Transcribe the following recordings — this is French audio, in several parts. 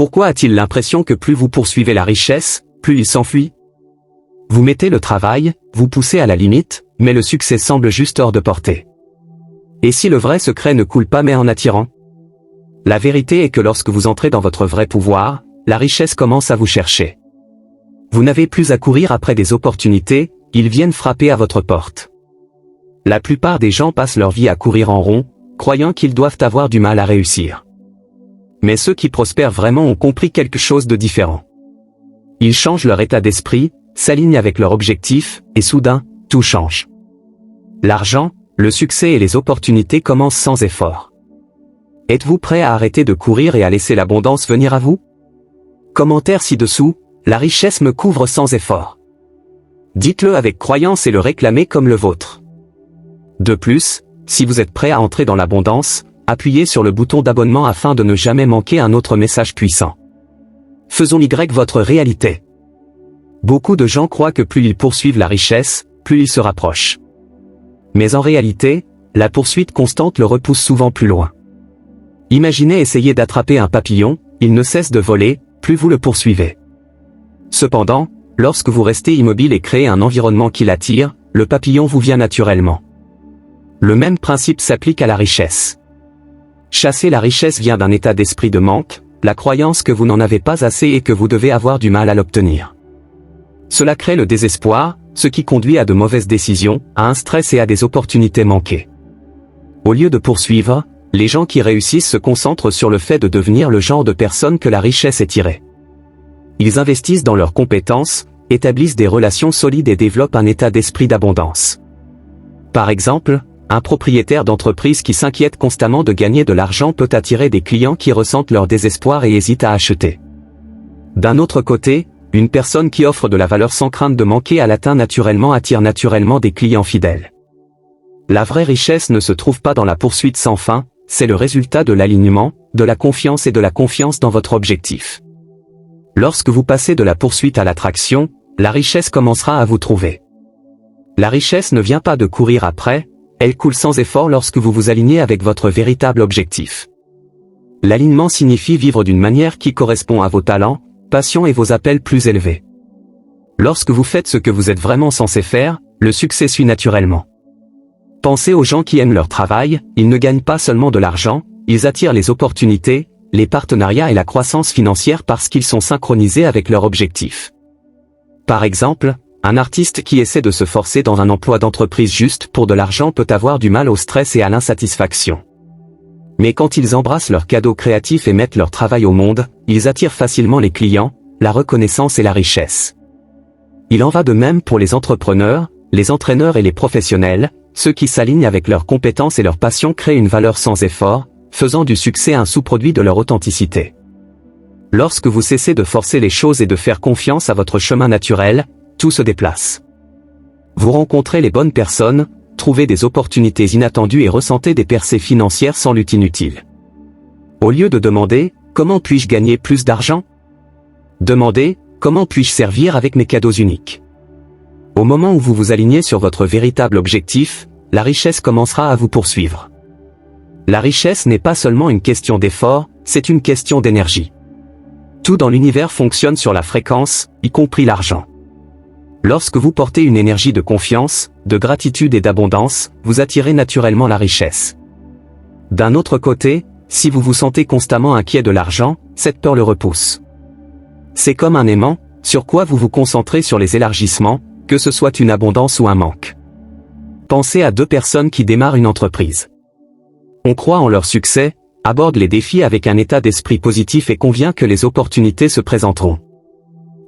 Pourquoi a-t-il l'impression que plus vous poursuivez la richesse, plus il s'enfuit? Vous mettez le travail, vous poussez à la limite, mais le succès semble juste hors de portée. Et si le vrai secret ne coule pas mais en attirant? La vérité est que lorsque vous entrez dans votre vrai pouvoir, la richesse commence à vous chercher. Vous n'avez plus à courir après des opportunités, ils viennent frapper à votre porte. La plupart des gens passent leur vie à courir en rond, croyant qu'ils doivent avoir du mal à réussir. Mais ceux qui prospèrent vraiment ont compris quelque chose de différent. Ils changent leur état d'esprit, s'alignent avec leur objectif, et soudain, tout change. L'argent, le succès et les opportunités commencent sans effort. Êtes-vous prêt à arrêter de courir et à laisser l'abondance venir à vous? Commentaire ci-dessous, la richesse me couvre sans effort. Dites-le avec croyance et le réclamez comme le vôtre. De plus, si vous êtes prêt à entrer dans l'abondance, appuyez sur le bouton d'abonnement afin de ne jamais manquer un autre message puissant. Faisons Y votre réalité. Beaucoup de gens croient que plus ils poursuivent la richesse, plus ils se rapprochent. Mais en réalité, la poursuite constante le repousse souvent plus loin. Imaginez essayer d'attraper un papillon, il ne cesse de voler, plus vous le poursuivez. Cependant, lorsque vous restez immobile et créez un environnement qui l'attire, le papillon vous vient naturellement. Le même principe s'applique à la richesse. Chasser la richesse vient d'un état d'esprit de manque, la croyance que vous n'en avez pas assez et que vous devez avoir du mal à l'obtenir. Cela crée le désespoir, ce qui conduit à de mauvaises décisions, à un stress et à des opportunités manquées. Au lieu de poursuivre, les gens qui réussissent se concentrent sur le fait de devenir le genre de personne que la richesse est tirée. Ils investissent dans leurs compétences, établissent des relations solides et développent un état d'esprit d'abondance. Par exemple, un propriétaire d'entreprise qui s'inquiète constamment de gagner de l'argent peut attirer des clients qui ressentent leur désespoir et hésitent à acheter. D'un autre côté, une personne qui offre de la valeur sans crainte de manquer à l'atteint naturellement attire naturellement des clients fidèles. La vraie richesse ne se trouve pas dans la poursuite sans fin, c'est le résultat de l'alignement, de la confiance et de la confiance dans votre objectif. Lorsque vous passez de la poursuite à l'attraction, la richesse commencera à vous trouver. La richesse ne vient pas de courir après, elle coule sans effort lorsque vous vous alignez avec votre véritable objectif. L'alignement signifie vivre d'une manière qui correspond à vos talents, passions et vos appels plus élevés. Lorsque vous faites ce que vous êtes vraiment censé faire, le succès suit naturellement. Pensez aux gens qui aiment leur travail, ils ne gagnent pas seulement de l'argent, ils attirent les opportunités, les partenariats et la croissance financière parce qu'ils sont synchronisés avec leur objectif. Par exemple, un artiste qui essaie de se forcer dans un emploi d'entreprise juste pour de l'argent peut avoir du mal au stress et à l'insatisfaction. Mais quand ils embrassent leur cadeau créatif et mettent leur travail au monde, ils attirent facilement les clients, la reconnaissance et la richesse. Il en va de même pour les entrepreneurs, les entraîneurs et les professionnels, ceux qui s'alignent avec leurs compétences et leurs passions créent une valeur sans effort, faisant du succès un sous-produit de leur authenticité. Lorsque vous cessez de forcer les choses et de faire confiance à votre chemin naturel, tout se déplace. Vous rencontrez les bonnes personnes, trouvez des opportunités inattendues et ressentez des percées financières sans lutte inutile. Au lieu de demander « Comment puis-je gagner plus d'argent ?», demandez « Comment puis-je servir avec mes cadeaux uniques ?» Au moment où vous vous alignez sur votre véritable objectif, la richesse commencera à vous poursuivre. La richesse n'est pas seulement une question d'effort, c'est une question d'énergie. Tout dans l'univers fonctionne sur la fréquence, y compris l'argent. Lorsque vous portez une énergie de confiance, de gratitude et d'abondance, vous attirez naturellement la richesse. D'un autre côté, si vous vous sentez constamment inquiet de l'argent, cette peur le repousse. C'est comme un aimant, sur quoi vous vous concentrez sur les élargissements, que ce soit une abondance ou un manque. Pensez à deux personnes qui démarrent une entreprise. On croit en leur succès, aborde les défis avec un état d'esprit positif et convient que les opportunités se présenteront.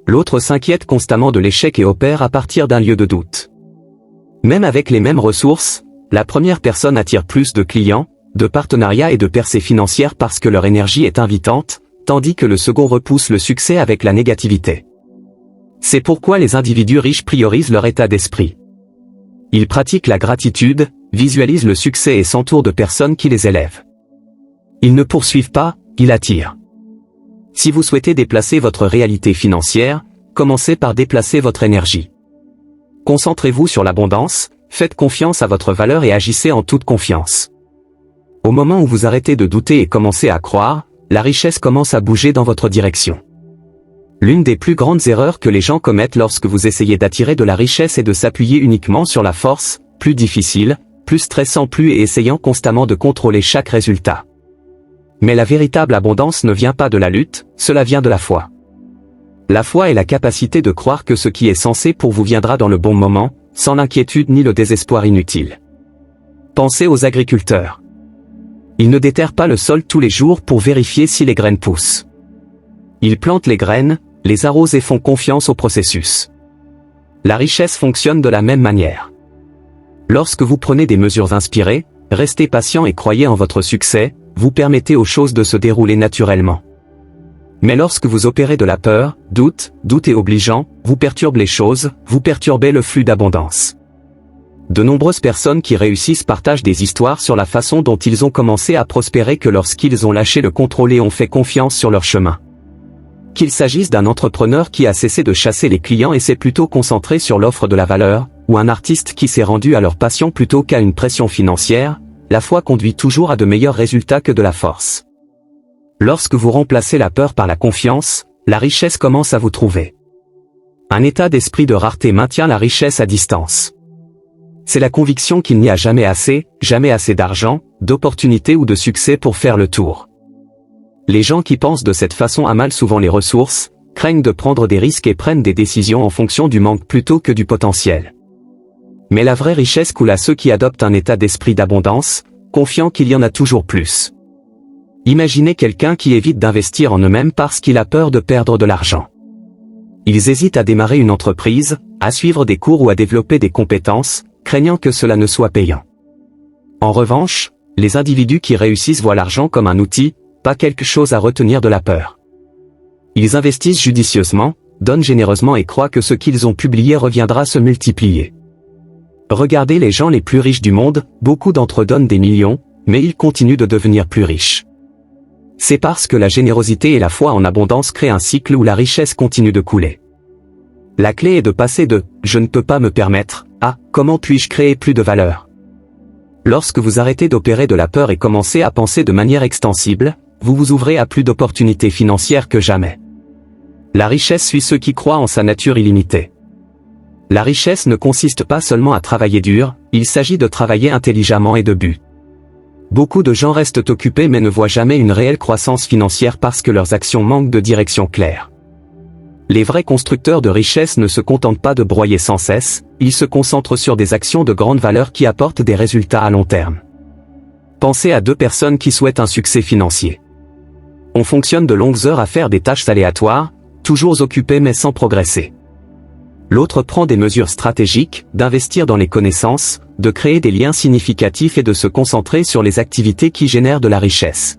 L'autre s'inquiète constamment de l'échec et opère à partir d'un lieu de doute. Même avec les mêmes ressources, la première personne attire plus de clients, de partenariats et de percées financières parce que leur énergie est invitante, tandis que le second repousse le succès avec la négativité. C'est pourquoi les individus riches priorisent leur état d'esprit. Ils pratiquent la gratitude, visualisent le succès et s'entourent de personnes qui les élèvent. Ils ne poursuivent pas, ils attirent. Si vous souhaitez déplacer votre réalité financière, commencez par déplacer votre énergie. Concentrez-vous sur l'abondance, faites confiance à votre valeur et agissez en toute confiance. Au moment où vous arrêtez de douter et commencez à croire, la richesse commence à bouger dans votre direction. L'une des plus grandes erreurs que les gens commettent lorsque vous essayez d'attirer de la richesse est de s'appuyer uniquement sur la force, plus difficile, plus stressant et essayant constamment de contrôler chaque résultat. Mais la véritable abondance ne vient pas de la lutte, cela vient de la foi. La foi est la capacité de croire que ce qui est censé pour vous viendra dans le bon moment, sans l'inquiétude ni le désespoir inutile. Pensez aux agriculteurs. Ils ne déterrent pas le sol tous les jours pour vérifier si les graines poussent. Ils plantent les graines, les arrosent et font confiance au processus. La richesse fonctionne de la même manière. Lorsque vous prenez des mesures inspirées, restez patient et croyez en votre succès, vous permettez aux choses de se dérouler naturellement. Mais lorsque vous opérez de la peur, doute et obligeant, vous perturbez les choses, vous perturbez le flux d'abondance. De nombreuses personnes qui réussissent partagent des histoires sur la façon dont ils ont commencé à prospérer que lorsqu'ils ont lâché le contrôle et ont fait confiance sur leur chemin. Qu'il s'agisse d'un entrepreneur qui a cessé de chasser les clients et s'est plutôt concentré sur l'offre de la valeur, ou un artiste qui s'est rendu à leur passion plutôt qu'à une pression financière, la foi conduit toujours à de meilleurs résultats que de la force. Lorsque vous remplacez la peur par la confiance, la richesse commence à vous trouver. Un état d'esprit de rareté maintient la richesse à distance. C'est la conviction qu'il n'y a jamais assez d'argent, d'opportunités ou de succès pour faire le tour. Les gens qui pensent de cette façon amalent souvent les ressources, craignent de prendre des risques et prennent des décisions en fonction du manque plutôt que du potentiel. Mais la vraie richesse coule à ceux qui adoptent un état d'esprit d'abondance, confiant qu'il y en a toujours plus. Imaginez quelqu'un qui évite d'investir en eux-mêmes parce qu'il a peur de perdre de l'argent. Ils hésitent à démarrer une entreprise, à suivre des cours ou à développer des compétences, craignant que cela ne soit payant. En revanche, les individus qui réussissent voient l'argent comme un outil, pas quelque chose à retenir de la peur. Ils investissent judicieusement, donnent généreusement et croient que ce qu'ils ont publié reviendra se multiplier. Regardez les gens les plus riches du monde, beaucoup d'entre eux donnent des millions, mais ils continuent de devenir plus riches. C'est parce que la générosité et la foi en abondance créent un cycle où la richesse continue de couler. La clé est de passer de « je ne peux pas me permettre » à « comment puis-je créer plus de valeur ». Lorsque vous arrêtez d'opérer de la peur et commencez à penser de manière extensible, vous vous ouvrez à plus d'opportunités financières que jamais. La richesse suit ceux qui croient en sa nature illimitée. La richesse ne consiste pas seulement à travailler dur, il s'agit de travailler intelligemment et de but. Beaucoup de gens restent occupés mais ne voient jamais une réelle croissance financière parce que leurs actions manquent de direction claire. Les vrais constructeurs de richesse ne se contentent pas de broyer sans cesse, ils se concentrent sur des actions de grande valeur qui apportent des résultats à long terme. Pensez à deux personnes qui souhaitent un succès financier. On fonctionne de longues heures à faire des tâches aléatoires, toujours occupés mais sans progresser. L'autre prend des mesures stratégiques, d'investir dans les connaissances, de créer des liens significatifs et de se concentrer sur les activités qui génèrent de la richesse.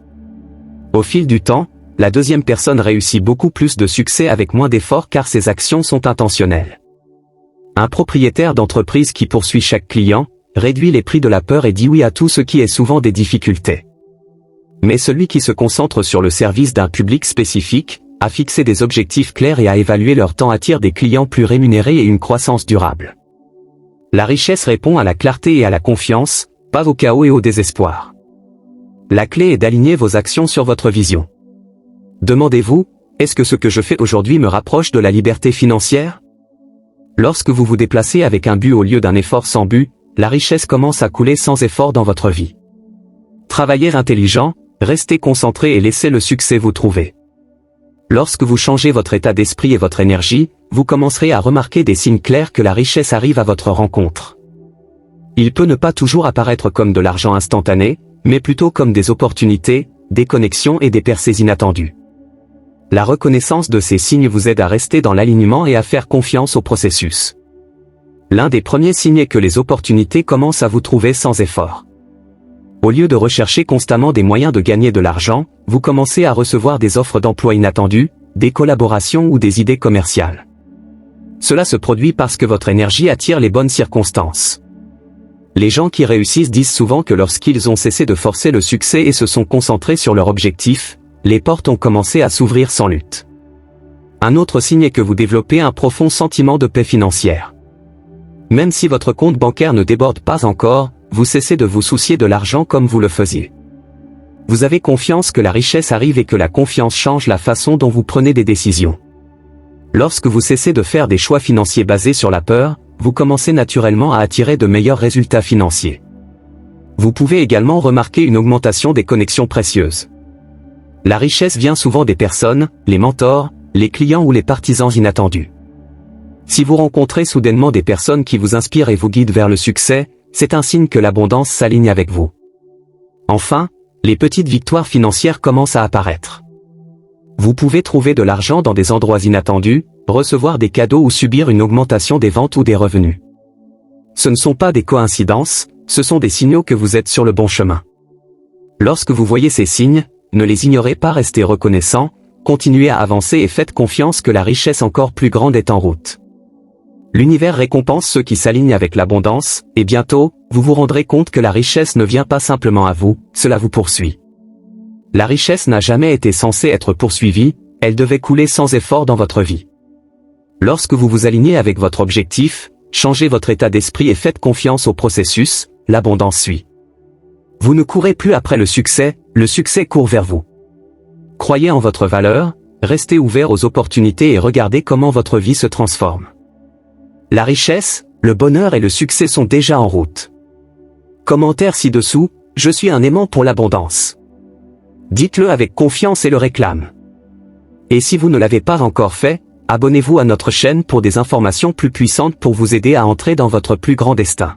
Au fil du temps, la deuxième personne réussit beaucoup plus de succès avec moins d'efforts car ses actions sont intentionnelles. Un propriétaire d'entreprise qui poursuit chaque client, réduit les prix de la peur et dit oui à tout ce qui est souvent des difficultés. Mais celui qui se concentre sur le service d'un public spécifique, a fixé des objectifs clairs et a évalué leur temps attire des clients plus rémunérés et une croissance durable. La richesse répond à la clarté et à la confiance, pas au chaos et au désespoir. La clé est d'aligner vos actions sur votre vision. Demandez-vous, est-ce que ce que je fais aujourd'hui me rapproche de la liberté financière? Lorsque vous vous déplacez avec un but au lieu d'un effort sans but, la richesse commence à couler sans effort dans votre vie. Travaillez intelligent, restez concentré et laissez le succès vous trouver. Lorsque vous changez votre état d'esprit et votre énergie, vous commencerez à remarquer des signes clairs que la richesse arrive à votre rencontre. Il peut ne pas toujours apparaître comme de l'argent instantané, mais plutôt comme des opportunités, des connexions et des percées inattendues. La reconnaissance de ces signes vous aide à rester dans l'alignement et à faire confiance au processus. L'un des premiers signes est que les opportunités commencent à vous trouver sans effort. Au lieu de rechercher constamment des moyens de gagner de l'argent, vous commencez à recevoir des offres d'emploi inattendues, des collaborations ou des idées commerciales. Cela se produit parce que votre énergie attire les bonnes circonstances. Les gens qui réussissent disent souvent que lorsqu'ils ont cessé de forcer le succès et se sont concentrés sur leur objectif, les portes ont commencé à s'ouvrir sans lutte. Un autre signe est que vous développez un profond sentiment de paix financière. Même si votre compte bancaire ne déborde pas encore, vous cessez de vous soucier de l'argent comme vous le faisiez. Vous avez confiance que la richesse arrive et que la confiance change la façon dont vous prenez des décisions. Lorsque vous cessez de faire des choix financiers basés sur la peur, vous commencez naturellement à attirer de meilleurs résultats financiers. Vous pouvez également remarquer une augmentation des connexions précieuses. La richesse vient souvent des personnes, les mentors, les clients ou les partisans inattendus. Si vous rencontrez soudainement des personnes qui vous inspirent et vous guident vers le succès, c'est un signe que l'abondance s'aligne avec vous. Enfin, les petites victoires financières commencent à apparaître. Vous pouvez trouver de l'argent dans des endroits inattendus, recevoir des cadeaux ou subir une augmentation des ventes ou des revenus. Ce ne sont pas des coïncidences, ce sont des signaux que vous êtes sur le bon chemin. Lorsque vous voyez ces signes, ne les ignorez pas, restez reconnaissant, continuez à avancer et faites confiance que la richesse encore plus grande est en route. L'univers récompense ceux qui s'alignent avec l'abondance, et bientôt, vous vous rendrez compte que la richesse ne vient pas simplement à vous, cela vous poursuit. La richesse n'a jamais été censée être poursuivie, elle devait couler sans effort dans votre vie. Lorsque vous vous alignez avec votre objectif, changez votre état d'esprit et faites confiance au processus, l'abondance suit. Vous ne courez plus après le succès court vers vous. Croyez en votre valeur, restez ouvert aux opportunités et regardez comment votre vie se transforme. La richesse, le bonheur et le succès sont déjà en route. Commentaire ci-dessous, je suis un aimant pour l'abondance. Dites-le avec confiance et le réclame. Et si vous ne l'avez pas encore fait, abonnez-vous à notre chaîne pour des informations plus puissantes pour vous aider à entrer dans votre plus grand destin.